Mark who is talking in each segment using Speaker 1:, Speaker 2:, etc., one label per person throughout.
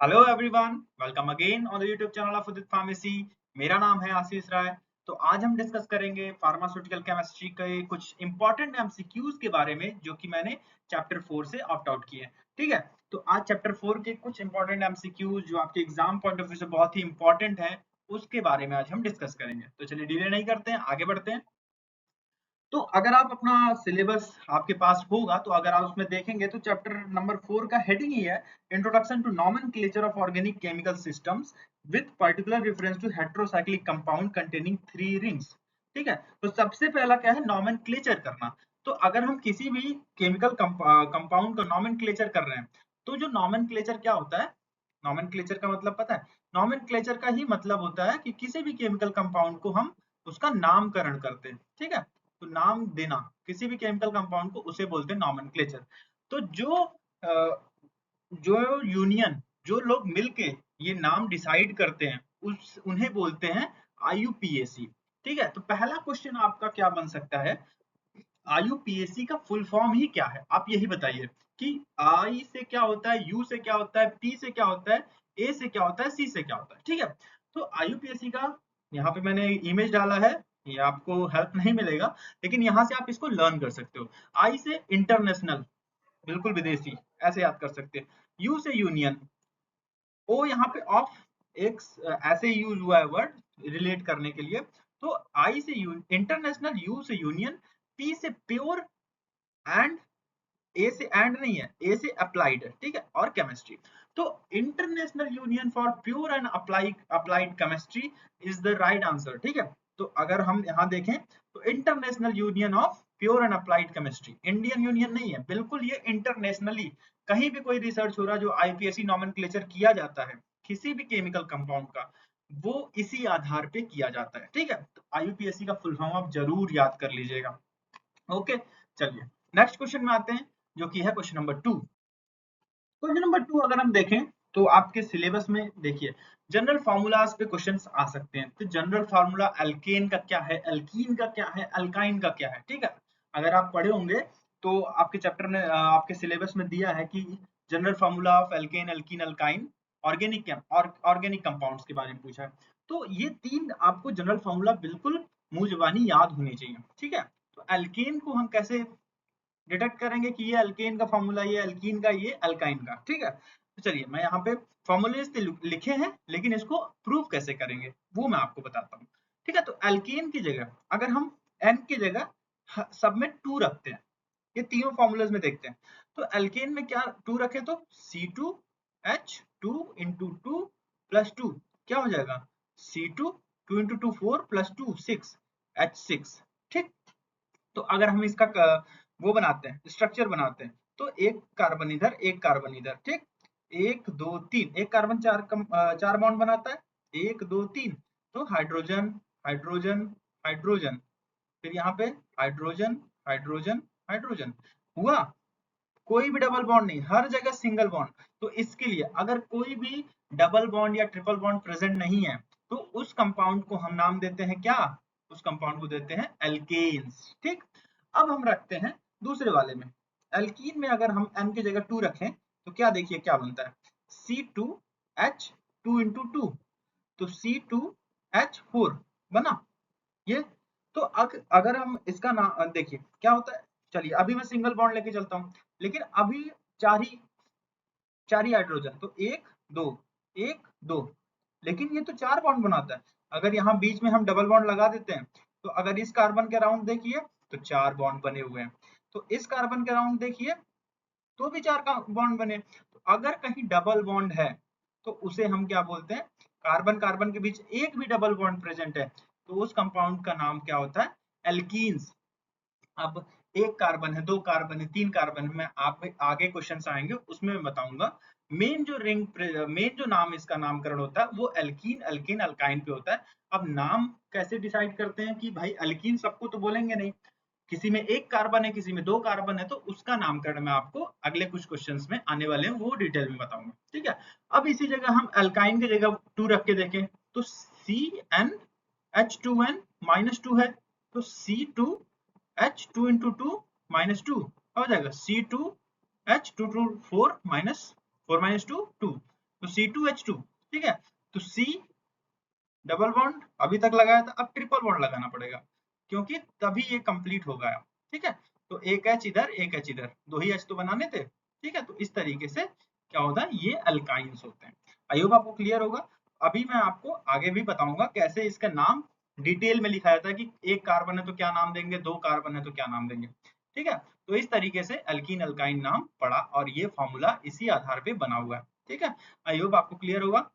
Speaker 1: Hello everyone, welcome again on the YouTube channel of Udit pharmacy. मेरा नाम है आशीष राय। तो आज हम डिस्कस करेंगे फार्मास्यूटिकल केमिस्ट्री के कुछ इंपॉर्टेंट एमसीक्यूज के बारे में जो कि मैंने चैप्टर 4 से ऑप्ट आउट किए। ठीक है, तो आज चैप्टर 4 के कुछ इंपॉर्टेंट एमसीक्यूज जो आपके एग्जाम पॉइंट ऑफ व्यू से बहुत ही इंपॉर्टेंट है, उसके बारे में आज हम डिस्कस करेंगे। तो चलिए डिले नहीं करते हैं, आगे बढ़ते हैं। तो अगर आप अपना सिलेबस आपके पास होगा तो अगर आप उसमें देखेंगे तो चैप्टर नंबर 4 का हेडिंग ही है introduction to nomenclature of organic chemical systems with particular reference to heterocyclic compound containing 3 rings. ठीक है, तो सबसे पहला क्या है, नॉमेनक्लेचर करना। तो अगर हम किसी भी केमिकल कंपाउंड का नॉमेनक्लेचर कर रहे हैं तो जो नॉमेनक्लेचर क्या होता है, नॉमेनक्लेचर का मतलब पता है? नॉमेनक्लेचर का ही मतलब होता है कि किसी भी केमिकल कंपाउंड को हम उसका नामकरण करते हैं। ठीक है, तो नाम देना किसी भी केमिकल कंपाउंड को उसे बोलते हैं नॉमेनक्लेचर। तो जो यूनियन, जो लोग मिलके ये नाम डिसाइड करते हैं उस उन्हें बोलते हैं आईयूपीएसी। ठीक है, तो पहला क्वेश्चन आपका क्या बन सकता है, आईयूपीएसी का फुल फॉर्म ही क्या है, आप यही बताइए कि आई से क्या होता है, यू से क्या होता है, पी से क्या होता है, ए से क्या होता है, सी से क्या होता है। ठीक है, तो आईयूपीएसी का यहाँ पे मैंने इमेज डाला है, ये आपको हेल्प नहीं मिलेगा लेकिन यहाँ से आप इसको लर्न कर सकते हो। आई से इंटरनेशनल, बिल्कुल विदेशी, ऐसे याद कर सकते हैं। यू से यूनियन, ओ यहाँ पे ऑफ, एक ऐसे यूज हुआ है वर्ड रिलेट करने के लिए। तो आई से इंटरनेशनल, यू से यूनियन, पी से प्योर, एंड ए से एंड नहीं है, ए से अप्लाइड है। ठीक है, और केमिस्ट्री। तो international union for pure and applied chemistry is the right answer. ठीक है, तो अगर हम यहाँ देखें तो international union of pure and applied chemistry, Indian union नहीं है, बिल्कुल ये इंटरनेशनली कहीं भी कोई रिसर्च हो रहा है जो आईपीएससी नॉमेनक्लेचर किया जाता है किसी भी केमिकल कंपाउंड का, वो इसी आधार पे किया जाता है। ठीक है, तो आईयूपीएससी का फुल फॉर्म आप जरूर याद कर लीजिएगा। ओके, चलिए नेक्स्ट क्वेश्चन में आते हैं जो कि है क्वेश्चन नंबर 2। क्वेश्चन नंबर 2 अगर हम देखें तो आपके सिलेबस में देखिए जनरल फार्मूलाज पे क्वेश्चंस आ सकते हैं। तो जनरल फार्मूला अल्केन का क्या है, अल्कीन का क्या है, अल्काइन का क्या है। ठीक है, अगर आप पढ़े होंगे तो आपके चैप्टर में आपके सिलेबस में दिया है कि general formula of alkane, alkyne, alkyne, organic compounds के बारे में पूछा है। तो ये तीन आपको जनरल फार्मूला बिल्कुल मुंह जुबानी याद होनी चाहिए। ठीक है, तो अल्केन को हम कैसे डिटेक्ट करेंगे कि ये अल्केन का फॉर्मूला, ये अल्कीन का, ये अल्काइन का। ठीक है, तो चलिए मैं यहाँ पे फॉर्मूले लिखे हैं लेकिन इसको प्रूव कैसे करेंगे वो मैं आपको बताता हूँ। ठीक है, तो अल्केन की जगह अगर हम एन की जगह सब में 2 रखते हैं, ये तीनों फॉर्मूलाज में देखते हैं। तो अल्केन में क्या 2 रखे तो C2H2 इंटू 2 प्लस 2 क्या हो जाएगा, C2 2 इंटू 2 4 प्लस 2 6 H6। ठीक, तो अगर हम इसका वो बनाते हैं, स्ट्रक्चर बनाते हैं, तो एक कार्बन इधर, एक कार्बन इधर। ठीक, 1 2 3, एक कार्बन चार बॉन्ड बनाता है, 1 2 3। तो हाइड्रोजन हाइड्रोजन हाइड्रोजन, फिर यहाँ पे हाइड्रोजन हाइड्रोजन हाइड्रोजन हुआ, कोई भी डबल बॉन्ड नहीं, हर जगह सिंगल बॉन्ड। तो इसके लिए अगर कोई भी डबल बॉन्ड या ट्रिपल बॉन्ड प्रेजेंट नहीं है तो उस कंपाउंड को हम नाम देते हैं क्या, उस कंपाउंड को देते हैं एल्केन्स। ठीक, अब हम रखते हैं दूसरे वाले में, एल्कीन में अगर हम n की जगह 2 रखें तो क्या देखिए क्या बनता है, C2H2 इंटू 2, तो C2H4 बना ये। तो अगर हम इसका नाम देखिए क्या होता है, चलिए अभी मैं सिंगल बॉन्ड लेके चलता हूँ, लेकिन अभी चार ही हाइड्रोजन, तो एक दो, एक दो, लेकिन ये तो 4 बॉन्ड बनाता है। अगर यहाँ बीच में हम डबल बॉन्ड लगा देते हैं तो अगर इस कार्बन के अराउंड देखिए तो 4 बॉन्ड बने हुए हैं, तो इस कार्बन के अराउंड देखिए तो भी 4 का बॉन्ड बने। तो अगर कहीं डबल बॉन्ड है तो उसे हम क्या बोलते हैं, कार्बन कार्बन के बीच एक भी डबल बॉन्ड प्रेजेंट है तो उस कंपाउंड का नाम क्या होता है, एल्कीन्स। अब एक कार्बन है, दो कार्बन है, तीन कार्बन है, मैं आप आगे क्वेश्चन आएंगे उसमें मैं बताऊंगा। मेन जो नाम इसका नामकरण होता है वो एल्कीन, अल्किन, अल्काइन पे होता है। अब नाम कैसे डिसाइड करते हैं कि भाई अल्कीन सबको तो बोलेंगे नहीं, किसी में एक कार्बन है, किसी में दो कार्बन है, तो उसका नामकरण मैं आपको अगले कुछ क्वेश्चंस में आने वाले हैं वो डिटेल में बताऊंगा। ठीक है, अब इसी जगह हम अल्काइन की जगह 2 रख के देखें तो CnH2n -2 है, तो C2H2 इंटू 2 -2 हो जाएगा, C2H2 4 -2 2, तो C2H2, ठीक है, तो C डबल बॉन्ड अभी तक लगाया था, अब ट्रिपल बॉन्ड लगाना पड़ेगा क्योंकि तभी ये कंप्लीट हो गया, ठीक है। तो एक H इधर एक H इधर, 2 ही H तो बनाने थे, ठीक है। तो इस तरीके से क्या होता है, ये अल्काइंस होते हैं। आई होप आपको क्लियर होगा। अभी मैं आपको आगे भी बताऊंगा कैसे इसका नाम डिटेल में लिखा जाता है कि एक कार्बन है तो क्या नाम देंगे, 2 कार्बन है तो क्या नाम देंगे, ठीक है। तो इस तरीके से अल्कीन अल्काइन नाम पड़ा और ये फॉर्मूला इसी आधार पे बना हुआ है, ठीक है। आई होप आपको क्लियर होगा।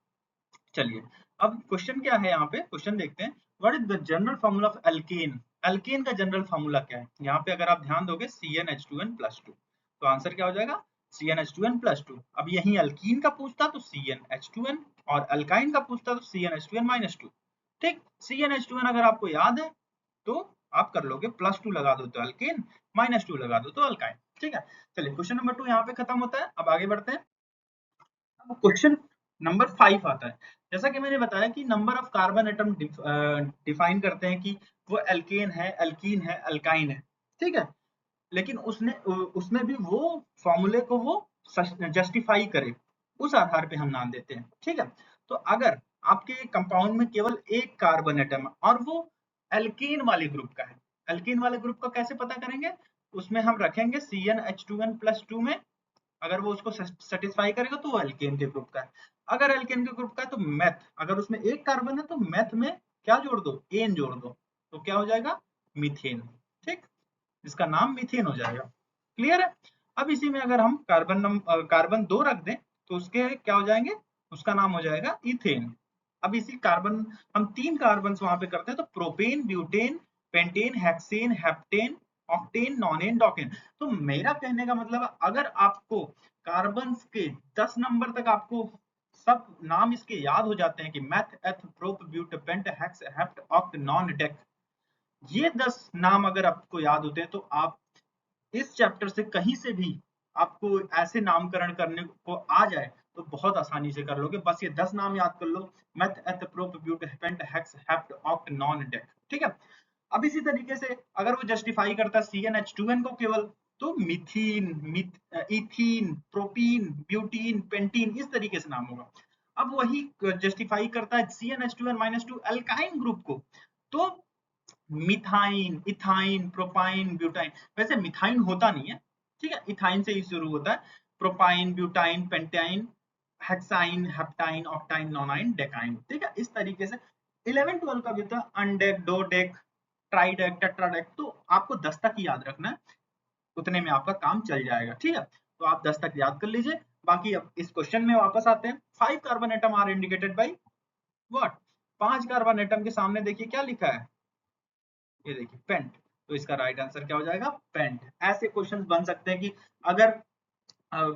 Speaker 1: चलिए, अब क्वेश्चन क्या है, यहाँ पे क्वेश्चन देखते हैं। What is the general formula of alkane. Alkane का जनरल फार्मूला क्या है, यहाँ पे अगर आप ध्यान दोगे CnH2n+2, तो आंसर क्या हो जाएगा CnH2n+2। अब यही अल्कीन का पूछता तो CnH2n, और अल्काइन का पूछता तो CnH2n-2। ठीक, CnH2n अगर आपको याद है तो आप कर लोगे, +2 लगा दो तो अल्केन, -2 लगा दो तो अल्काइन, ठीक है। चलिए, क्वेश्चन नंबर 2 यहाँ पे खत्म होता है। अब आगे बढ़ते हैं। अब क्वेश्चन नंबर 5 आता है। जैसा कि मैंने बताया कि number of carbon atom define करते हैं कि वो एल्केन है, अल्कीन है, अल्काइन है, ठीक है। लेकिन उसने उसमें भी वो फॉर्मूले को वो जस्टिफाई करे, उस आधार पे हम नाम देते हैं, ठीक है। तो अगर आपके कंपाउंड में केवल एक कार्बन एटम है और वो एल्केन वाले ग्रुप का है, एल्केन वाले ग्रुप का कैसे पता करेंगे, उसमें हम रखेंगे CnH2n+2 में, अगर वो उसको सेटिस्फाई करेगा तो वो एल्केन के ग्रुप का है। अगर एल्केन के ग्रुप का है तो मेथ, अगर उसमें एक कार्बन है तो मेथ में क्या जोड़ दो, एन जोड़ दो, तो क्या हो जाएगा मीथेन, ठीक, जिसका नाम मीथेन हो जाएगा। क्लियर है। अब इसी में अगर हम कार्बन 2 रख दें तो उसके क्या हो जाएंगे, उसका नाम हो जाएगा इथेन। अब इसी कार्बन, हम 3 कार्बन वहां पे करते हैं तो propane, butane, pentane, hexane, heptane, octane, nonane, decane. तो मेरा कहने का मतलब है, अगर आपको कार्बन के 10 नंबर तक आपको सब नाम इसके याद हो जाते हैं कि meth, eth, prop, but, pent, hex, hept, oct, non, dec, ये 10 नाम अगर आपको याद होते हैं तो आप इस चैप्टर से कहीं से भी आपको ऐसे नामकरण करने को आ जाए तो बहुत आसानी से कर लोगे। बस ये 10 नाम याद कर लो, meth, eth, prop, but, pent, hex, hept, oct, non, dec, ठीक है। अब इसी तरीके से अगर वो जस्टिफाई करता है CnH2n को केवल, तो मिथीन, इथीन, प्रोपीन, ब्यूटीन, पेंटीन, इस तरीके से नाम होगा। अब वही जस्टिफाई करता है CnH2n-2 अल्काइन ग्रुप को, तो मिथाइन, इथाइन, प्रोपाइन, ब्यूटाइन। वैसे मिथाइन होता नहीं है, ठीक है, इथाइन से ही शुरू होता है। Propyne, butyne, pentyne, hexyne, heptyne, ऑक्टाइन, नॉनाइन, डेकाइन, ठीक है। इस तरीके से 11 12 का भी होता है अनडेक, डोडेक, ट्राइडेक, टेट्राडेक। तो आपको 10 तक ही याद रखना है, उतने में आपका काम चल जाएगा, ठीक है। तो आप 10 तक याद कर लीजिए। बाकी अब इस क्वेश्चन में वापस आते हैं। 5 carbon atom are indicated by what. 5 carbon atom के सामने देखिए क्या लिखा है, ये देखिए पेंट। तो इसका राइट आंसर क्या हो जाएगा, पेंट। ऐसे क्वेश्चंस बन सकते हैं कि अगर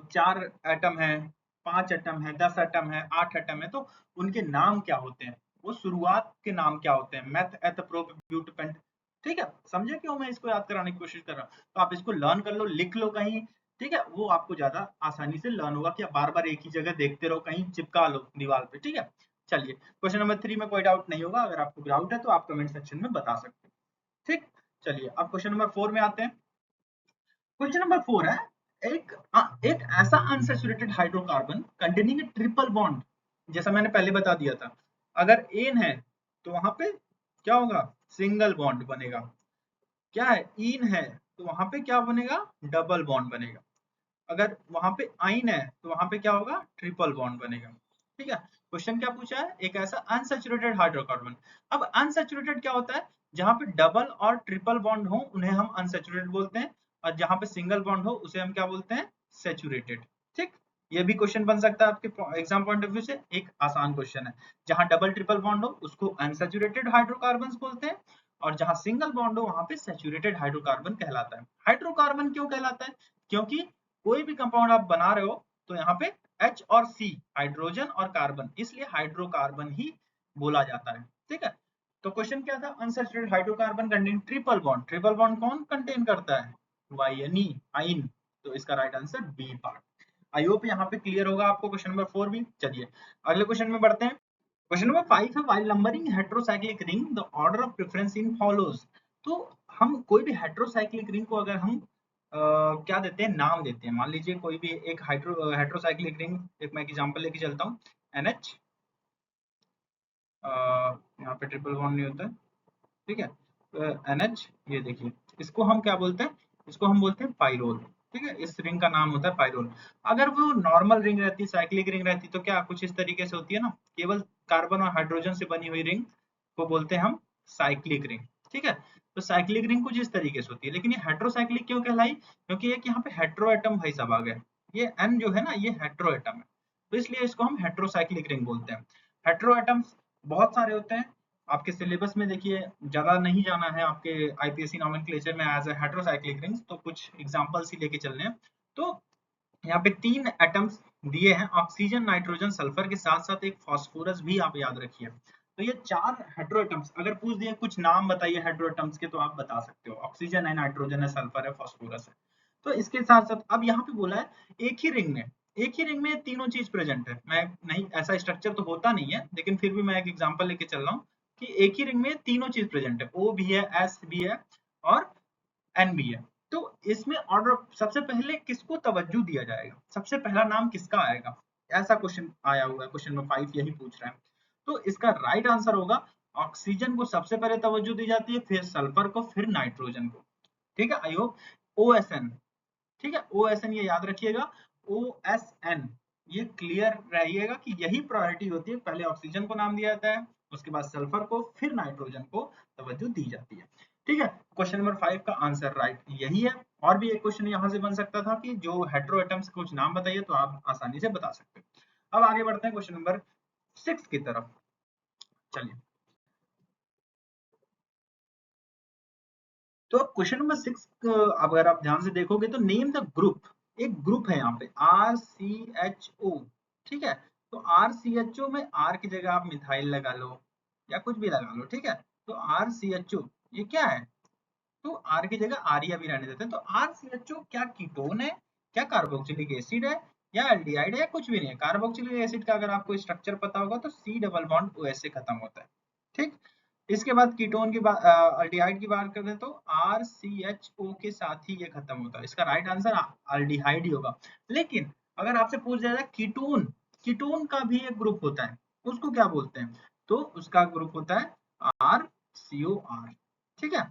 Speaker 1: 4 एटम है, 5 एटम है, 10 एटम है, 8 एटम है, तो उनके नाम क्या होते हैं, वो शुरुआत के नाम क्या होते हैं, meth, eth, prop, but, paint, ठीक है। समझे क्यों मैं इसको याद कराने की कोशिश कर रहा हूँ। तो आप इसको लर्न कर लो, लिख लो कहीं, ठीक है, वो आपको ज्यादा आसानी से लर्न होगा कि आप बार बार एक ही जगह देखते रहो, कहीं चिपका लो दीवार पे, ठीक है। चलिए, क्वेश्चन नंबर 3 में कोई डाउट नहीं होगा, अगर आपको डाउट है तो आप कमेंट सेक्शन में बता सकते हैं, ठीक। चलिए, अब क्वेश्चन नंबर 4 में आते हैं। क्वेश्चन नंबर 4 है, एक ऐसा unsaturated hydrocarbon containing A triple bond, जैसा मैंने पहले बता दिया था, अगर एन है तो वहां पे क्या होगा, सिंगल बॉन्ड बनेगा। क्या है, इन है तो वहां पे क्या बनेगा, डबल बॉन्ड बनेगा। अगर वहां पे आइन है तो वहां पे क्या होगा, ट्रिपल बॉन्ड बनेगा, ठीक है। क्वेश्चन क्या पूछा है, एक ऐसा अनसैचुरेटेड हाइड्रोकार्बन। अब अनसैचुरेटेड क्या होता है, जहां पे डबल और ट्रिपल बॉन्ड हो उन्हें हम अनसैचुरेटेड बोलते हैं, और जहां पे सिंगल बॉन्ड हो उसे हम क्या बोलते हैं, सैचुरेटेड, ठीक। ये भी क्वेश्चन बन सकता है आपके एग्जाम पॉइंट ऑफ व्यू से, एक आसान क्वेश्चन है। जहां डबल ट्रिपल बॉन्ड हो उसको अनसैचुरेटेड हाइड्रोकार्बन बोलते हैं, और जहां सिंगल बॉन्ड हो वहां पे सैचुरेटेड हाइड्रोकार्बन कहलाता है। हाइड्रोकार्बन क्यों कहलाता है, क्योंकि कोई भी कंपाउंड आप बना रहे हो तो यहाँ पे H और C, हाइड्रोजन और कार्बन, इसलिए हाइड्रोकार्बन ही बोला जाता है, ठीक है। तो क्वेश्चन क्या था, unsaturated hydrocarbon contain triple bond. Triple bond कौन कंटेन करता है, वायनी, आइन। तो इसका right answer B part. I hope यहाँ पे क्लियर होगा आपको क्वेश्चन नंबर 4 भी। चलिए, अगले क्वेश्चन में बढ़ते हैं। क्वेश्चन नंबर 5 है, while numbering heterocyclic ring the order of preference in follows. तो हम कोई भी हेटेरोसाइक्लिक रिंग को अगर हम क्या देते हैं, नाम देते हैं। मान लीजिए कोई भी एक हेट्रोसाइक्लिक रिंग, एक मैं एग्जांपल लेके चलता हूँ, NH, यहाँ पे ट्रिपल बॉन्ड नहीं होता है, ठीक है, NH, ये देखिए, इसको हम क्या बोलते हैं, इसको हम बोलते हैं पाइरोल, ठीक है, इस रिंग का नाम होता है पाइरोल। अगर वो नॉर्मल रिंग रहती, साइक्लिक रिंग रहती, तो क्या कुछ इस तरीके से होती है ना, केवल कार्बन और हाइड्रोजन से बनी हुई रिंग को बोलते हैं हम साइक्लिक रिंग, ठीक है। तो साइक्लिक रिंग कुछ इस तरीके से होती है, लेकिन ये हेट्रोसाइक्लिक क्यों कहलाई, क्योंकि एक यहाँ पे हेट्रो एटम भाई साहब आ गए, ये N जो है ना, ये हेट्रो एटम है, तो इसलिए इसको हम हेट्रोसाइक्लिक रिंग बोलते हैं। हेट्रो एटम्स बहुत सारे होते हैं, आपके सिलेबस में देखिए, ज्यादा नहीं जाना है आपके आईपीएससी नोमेनक्लेचर में एज ए हेट्रोसाइक्लिक रिंग्स, तो कुछ एग्जांपल्स ही लेके चलने हैं। तो यहाँ पे 3 एटम्स दिए हैं, ऑक्सीजन, नाइट्रोजन, सल्फर के साथ साथ एक फास्फोरस भी आप याद रखिए। तो ये 4 हेट्रोएटम्स, अगर पूछ दिए कुछ नाम बताइए हेट्रोएटम्स के, तो आप बता सकते हो, ऑक्सीजन है, नाइट्रोजन है, सल्फर है, फास्फोरस है। तो इसके साथ साथ अब यहाँ पे बोला है एक ही रिंग में तीनों चीज प्रेजेंट है। मैं नहीं, ऐसा स्ट्रक्चर तो होता नहीं है, लेकिन फिर भी मैं एक एग्जांपल लेके चल रहा हूँ कि एक ही रिंग में तीनों चीज प्रेजेंट है, O भी है, S भी है और N भी है। तो इसमें ऑर्डर सबसे पहले किसको तवज्जो दिया जाएगा, सबसे पहला नाम किसका आएगा, ऐसा क्वेश्चन आया हुआ है, क्वेश्चन नंबर 5 यही पूछ रहा है। तो इसका राइट आंसर होगा, ऑक्सीजन को सबसे पहले तवज्जो दी जाती है, फिर सल्फर को, फिर नाइट्रोजन को, ठीक है। आई होप OSN, ठीक है, OSN ये याद रखिएगा, OSN, ये क्लियर रहिएगा कि यही प्रायोरिटी होती है, पहले ऑक्सीजन को नाम दिया जाता है, उसके बाद सल्फर को, फिर नाइट्रोजन को तवज्जो दी जाती है, ठीक है। क्वेश्चन नंबर 5 का आंसर राइट यही है। और भी एक क्वेश्चन यहाँ से बन सकता था कि जो हेट्रो एटम्स कुछ नाम बताइए, तो आप आसानी से बता सकते हो। अब आगे बढ़ते हैं क्वेश्चन नंबर 6 की तरफ, चलिए। तो अब क्वेश्चन नंबर 6, अगर आप ध्यान से देखोगे तो नेम द ग्रुप, एक ग्रुप है यहाँ पे RCHO, ठीक है। तो RCHO में R की जगह आप मिथाइल लगा लो या कुछ भी लगा लो, ठीक है। तो RCHO ये क्या है, तो R की जगह आर्या भी रहने देते हैं। तो RCHO क्या कीटोन है, क्या कार्बोक्सिलिक एसिड है, या एल्डिहाइड है, या कुछ भी नहीं है। कार्बोक्सिलिक एसिड का अगर आपको स्ट्रक्चर पता होगा तो C डबल बॉन्ड OH से खत्म होता है, ठीक। इसके बाद कीटोन की बात, अल्डिहाइड की बात करें तो RCHO के साथ ही ये खत्म होता है। इसका राइट आंसर अल्डिहाइड ही होगा। लेकिन अगर आपसे पूछ जाए कीटोन, कीटोन का भी एक ग्रुप होता है, उसको क्या बोलते हैं, तो उसका ग्रुप होता है RCOR, ठीक है।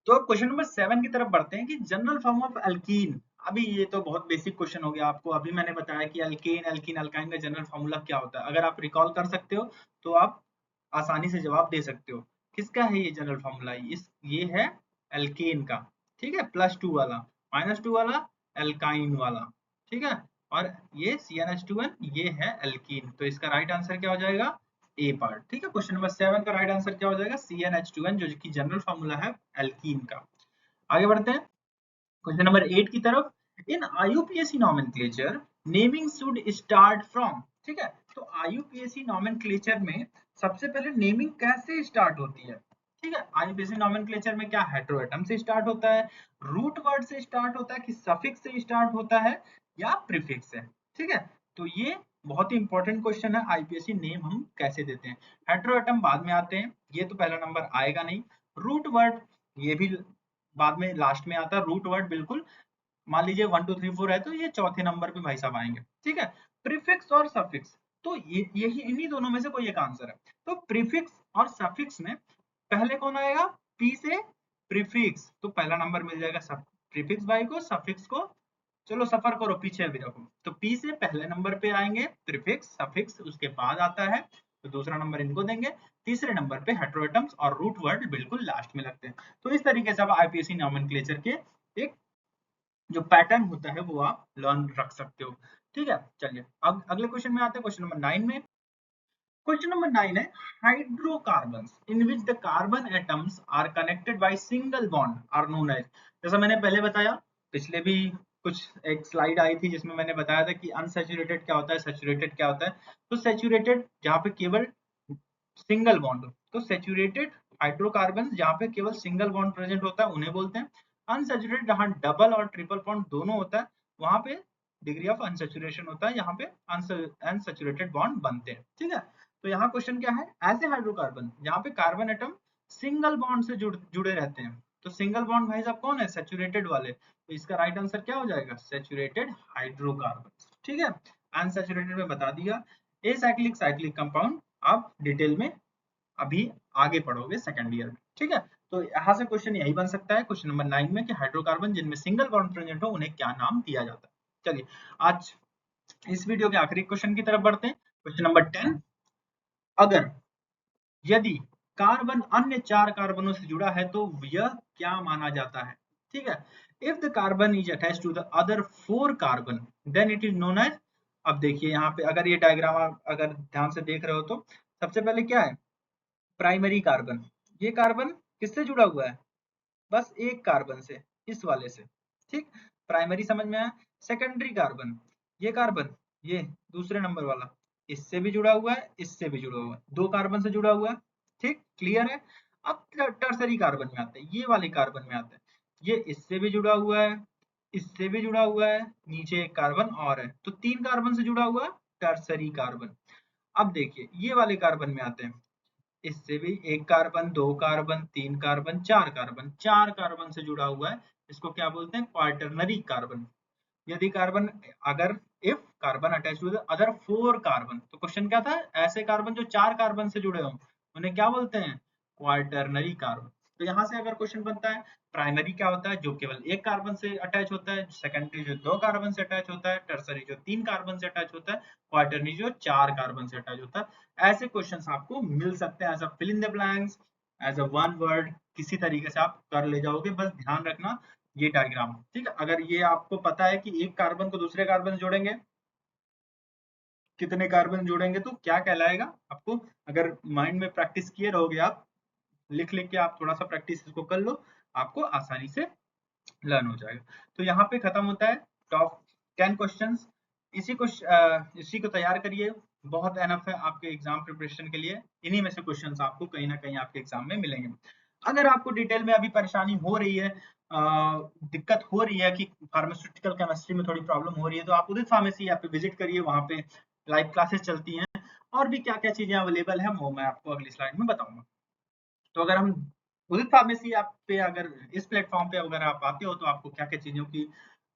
Speaker 1: तो अब क्वेश्चन नंबर 7 की तरफ बढ़ते हैं कि जनरल फॉर्म ऑफ एल्कीन। अभी ये तो बहुत बेसिक क्वेश्चन हो गया आपको, अभी मैंने बताया कि एल्केन, एल्कीन, अल्काइन का जनरल फॉर्मूला क्या होता है। अगर आप रिकॉल कर सकते हो तो आप आसानी से जवाब दे सकते हो। किसका है ये जनरल फॉर्मूला, इस ये है एल्केन का, ठीक है, +2 वाला, -2 वाला एल्काइन वाला, ठीक है। और ये CnH2n, ये है एल्कीन। तो इसका राइट आंसर क्या हो जाएगा, ए पार्ट, ठीक है। क्वेश्चन नंबर 7 का राइट आंसर क्या हो जाएगा, CnH2n, जो कि जनरल फॉर्मूला है एल्कीन का। आगे बढ़ते हैं क्वेश्चन नंबर 8 की तरफ। इन IUPAC nomenclature naming should start from, ठीक है। तो IUPAC नोमेनक्लेचर में सबसे पहले नेमिंग कैसे स्टार्ट होती है, ठीक है। IUPAC नोमेनक्लेचर में क्या हेट्रोएटम से स्टार्ट होता है, रूट वर्ड से स्टार्ट होता है, कि सफिक्स से स्टार्ट होता है, या प्रीफिक्स से, ठीक है। तो ये बहुत ही इंपॉर्टेंट क्वेश्चन है, IUPAC नेम हम कैसे देते हैं। हेट्रोएटम बाद में आते हैं, ये तो पहला नंबर आएगा नहीं। रूट वर्ड ये भी बाद में लास्ट में आता है, रूट वर्ड बिल्कुल, मान लीजिए 1 2 3 4 है, तो ये चौथे नंबर पे भाई साहब आएंगे, ठीक है। प्रीफिक्स और सफिक्स, तो ये यही इन्हीं दोनों में से कोई एक आंसर है। तो प्रीफिक्स और सफिक्स में पहले कौन आएगा, पी से प्रीफिक्स, तो पहला नंबर मिल जाएगा सब प्रीफिक्स भाई को, सफिक्स को चलो सफर करो, पीछे अभी रखो। तो पी से पहले नंबर पे आएंगे प्रीफिक्स, सफिक्स उसके बाद आता है, तो दूसरा नंबर इनको देंगे। तीसरे नंबर पे हेट्रोएटम्स और रूट वर्ड बिल्कुल लास्ट में लगते हैं। तो इस तरीके से आप आईपीएससी नोमेनक्लेचर के एक जो पैटर्न होता है वो आप लर्न रख सकते हो, ठीक है। चलिए अब अगले क्वेश्चन में आते हैं, क्वेश्चन नंबर 9 में। क्वेश्चन नंबर 9 है hydrocarbons in which the carbon atoms are connected by single bond are known as. जैसा मैंने पहले बताया, पिछले भी कुछ एक स्लाइड आई थी जिसमें मैंने बताया था कि अनसैचुरेटेड क्या होता है, सैचुरेटेड क्या होता है। तो सैचुरेटेड जहाँ पे केवल सिंगल बॉन्ड हो, तो सैचुरेटेड हाइड्रोकार्बन जहाँ पे केवल सिंगल बॉन्ड प्रेजेंट होता है उन्हें बोलते हैं। अनसैचुरेटेड जहाँ डबल और ट्रिपल बॉन्ड दोनों होता है, वहां पे डिग्री ऑफ अनसैचुरेशन होता है, यहाँ पे अनसैचुरेटेड बॉन्ड बनते हैं, ठीक है। तो यहाँ क्वेश्चन क्या है, ऐसे हाइड्रोकार्बन जहाँ पे कार्बन एटम सिंगल बॉन्ड से जुड़े रहते हैं, तो सिंगल बॉन्ड भाई साहब कौन है, सैचुरेटेड वाले, तो इसका राइट आंसर क्या हो जाएगा, सैचुरेटेड हाइड्रोकार्बन। ठीक है, अनसैचुरेटेड में बता दिया। एसाइक्लिक साइक्लिक कंपाउंड आप डिटेल में अभी आगे पढ़ोगे सेकंड ईयर में। ठीक है, तो यहाँ से क्वेश्चन यही बन सकता है क्वेश्चन नंबर 9 में कि हाइड्रोकार्बन जिनमें सिंगल बॉन्ड प्रेजेंट हो उन्हें क्या नाम दिया जाता है। चलिए आज इस वीडियो के आखिरी क्वेश्चन की तरफ बढ़ते हैं, क्वेश्चन नंबर 10। अगर यदि कार्बन अन्य 4 कार्बनों से जुड़ा है तो यह क्या माना जाता है। ठीक है, if the carbon is attached to the other 4 carbon then it is known as. अब देखिए यहाँ पे अगर ये डायग्राम आप अगर ध्यान से देख रहे हो तो सबसे पहले क्या है, प्राइमरी कार्बन, ये कार्बन किससे जुड़ा हुआ है, बस एक कार्बन से, इस वाले से। ठीक, प्राइमरी समझ में आया। सेकेंडरी कार्बन, ये कार्बन, ये दूसरे नंबर वाला, इससे भी जुड़ा हुआ है, इससे भी जुड़ा हुआ है, 2 कार्बन से जुड़ा हुआ है। ठीक, क्लियर है। अब टर्सरी कार्बन में आते हैं, ये वाले कार्बन में आते हैं, ये इससे भी जुड़ा हुआ है, इससे भी जुड़ा हुआ है, नीचे एक कार्बन और है, तो 3 कार्बन से जुड़ा हुआ टर्सरी कार्बन। अब देखिए ये वाले कार्बन में आते हैं, इससे भी एक carbon, 2 carbon, 3 carbon, 4 carbon, 4 carbon से जुड़ा हुआ है, इसको क्या बोलते हैं, क्वार्टरनरी कार्बन। यदि कार्बन अगर if carbon attach to the other 4 carbon, तो क्वेश्चन क्या था, ऐसे कार्बन जो 4 कार्बन से जुड़े हों उन्हें क्या बोलते हैं, क्वार्टरनरी कार्बन। तो यहाँ से अगर क्वेश्चन बनता है, प्राइमरी क्या होता है, जो केवल एक कार्बन से अटैच होता है, सेकेंडरी जो 2 कार्बन से अटैच होता है, टर्सरी जो 3 कार्बन से अटैच होता है, क्वार्टरनरी जो 4 कार्बन से अटैच होता है। ऐसे क्वेश्चंस आपको मिल सकते हैं as a fill in the blanks, as a one word, किसी तरीके से आप कर ले जाओगे, बस ध्यान रखना ये डायग्राम। ठीक है, अगर ये आपको पता है कि एक कार्बन को दूसरे कार्बन से जोड़ेंगे, कितने कार्बन जोड़ेंगे तो क्या कहलाएगा, आपको अगर माइंड में प्रैक्टिस किए रहोगे, आप लिख लिख के आप थोड़ा सा प्रैक्टिस इसको कर लो, आपको आसानी से लर्न हो जाएगा। तो यहाँ पे खत्म होता है टॉप 10 क्वेश्चंस। इसी को तैयार करिए, बहुत एनफ है आपके एग्जाम प्रिपरेशन के लिए। इन्हीं में से क्वेश्चंस आपको कहीं ना कहीं आपके एग्जाम में मिलेंगे। अगर आपको डिटेल में अभी परेशानी हो रही है, दिक्कत हो रही है कि फार्मास्यूटिकल केमिस्ट्री में थोड़ी प्रॉब्लम हो रही है, तो आप उदित फार्मेसी ऐप पे विजिट करिए, वहाँ पे लाइव क्लासेस चलती हैं और भी क्या क्या चीजें अवेलेबल है वो मैं आपको अगली स्लाइड में बताऊंगा। तो अगर हम उदित फार्मेसी ऐप पे अगर इस प्लेटफॉर्म पे अगर आप आते हो तो आपको क्या क्या चीजों की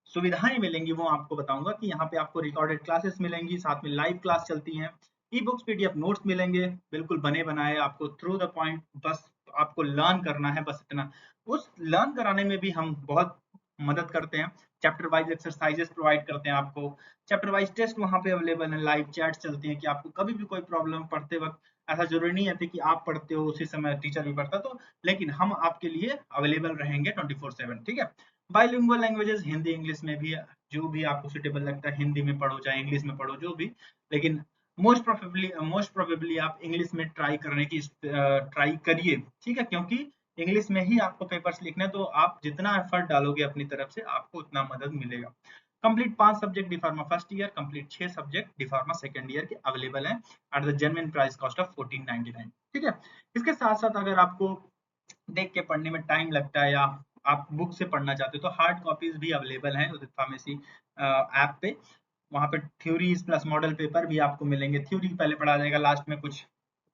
Speaker 1: सुविधाएं मिलेंगी वो आपको बताऊंगा, कि यहाँ पे आपको रिकॉर्डेड क्लासेस मिलेंगी, साथ में लाइव क्लास चलती हैं, ई बुक्स पीडीएफ नोट्स मिलेंगे बिल्कुल बने बनाए, आपको थ्रू द पॉइंट, बस आपको लर्न करना है, बस इतना। उस लर्न कराने में भी हम बहुत मदद करते हैं, चैप्टर वाइज एक्सरसाइजेस प्रोवाइड करते हैं आपको, चैप्टर वाइज टेस्ट वहाँ पे अवेलेबल है, लाइव चैट चलती है कि आपको कभी भी कोई प्रॉब्लम पढ़ते वक्त, ऐसा जरूरी नहीं है कि आप पढ़ते हो उसी समय टीचर भी पढ़ता, तो लेकिन हम आपके लिए अवेलेबल रहेंगे 24/7। ठीक है, बाइलिंगुअल लैंग्वेजेस हिंदी इंग्लिश में भी, जो भी आपको सुटेबल लगता है हिंदी में पढ़ो चाहे इंग्लिश में पढ़ो, जो भी, लेकिन मोस्ट प्रोबेबली आप इंग्लिश में ट्राई करने की ट्राई करिए। ठीक है, क्योंकि इंग्लिश में ही आपको पेपर्स लिखने, तो आप जितना एफर्ट डालोगे अपनी तरफ से आपको उतना मदद मिलेगा। Complete 5 subject D pharma first year, complete 6 subject D pharma second year के अवेलेबल हैं at the genuine price cost of 1499। ठीक है, इसके साथ साथ अगर आपको देख के पढ़ने में टाइम लगता है या आप बुक से पढ़ना चाहते हो तो हार्ड कॉपीज भी अवेलेबल हैं उदित फार्मेसी ऐप पे। वहाँ पे थ्योरीज प्लस मॉडल पेपर भी आपको मिलेंगे, थ्योरी पहले पढ़ा जाएगा, लास्ट में कुछ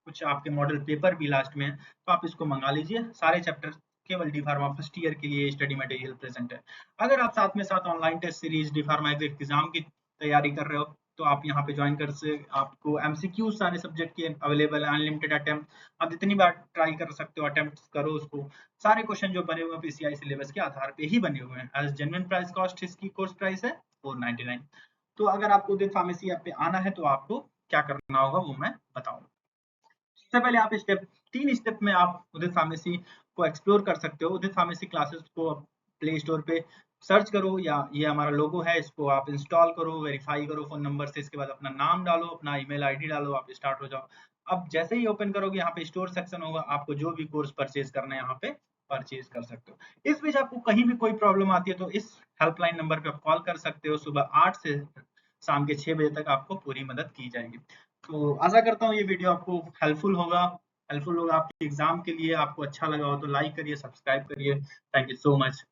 Speaker 1: कुछ आपके मॉडल पेपर भी लास्ट में है, तो आप इसको मंगा लीजिए। सारे चैप्टर केवल डी फार्मा फर्स्ट ईयर के लिए स्टडी मटेरियल प्रेजेंट है। अगर आप साथ में साथ online test series D pharma exam की तैयारी कर रहे हो तो आप यहाँ पे ज्वाइन कर से आपको एमसीक्यू सारे सब्जेक्ट के अवेलेबल है, अनलिमिटेड अटेम्प्ट, आप जितनी बार ट्राई कर सकते हो, अटेम्प्ट करो उसको। सारे क्वेश्चन जो बने हुए हैं पीसीआई सिलेबस के आधार पे ही बने हुए हैं। एज जेन्युइन प्राइस कॉस्ट इसकी कोर्स प्राइस है 499। तो अगर आपको उदित फार्मेसी ऐप पे आना है तो आपको क्या करना होगा वो मैं बताऊंगा। सबसे पहले आप स्टेप 3 स्टेप में आप उदित फार्मेसी को एक्सप्लोर कर सकते हो। उदित फार्मेसी क्लासेस को प्ले स्टोर पे सर्च करो, या ये हमारा लोगो है इसको आप इंस्टॉल करो, वेरीफाई करो फोन नंबर से, इसके बाद अपना नाम डालो, अपना ईमेल आईडी डालो, आप स्टार्ट हो जाओ। अब जैसे ही ओपन करोगे यहाँ पे स्टोर सेक्शन होगा, आपको जो भी कोर्स परचेज करना है यहाँ पे परचेज कर सकते हो। इस बीच आपको कहीं भी कोई प्रॉब्लम आती है तो इस हेल्पलाइन नंबर पे आप कॉल कर सकते हो, सुबह 8 से शाम के 6 बजे तक आपको पूरी मदद की जाएगी। तो आशा करता हूँ ये वीडियो आपको हेल्पफुल होगा आपके एग्जाम के लिए, आपको अच्छा लगा हो तो लाइक करिए, सब्सक्राइब करिए। Thank you so much.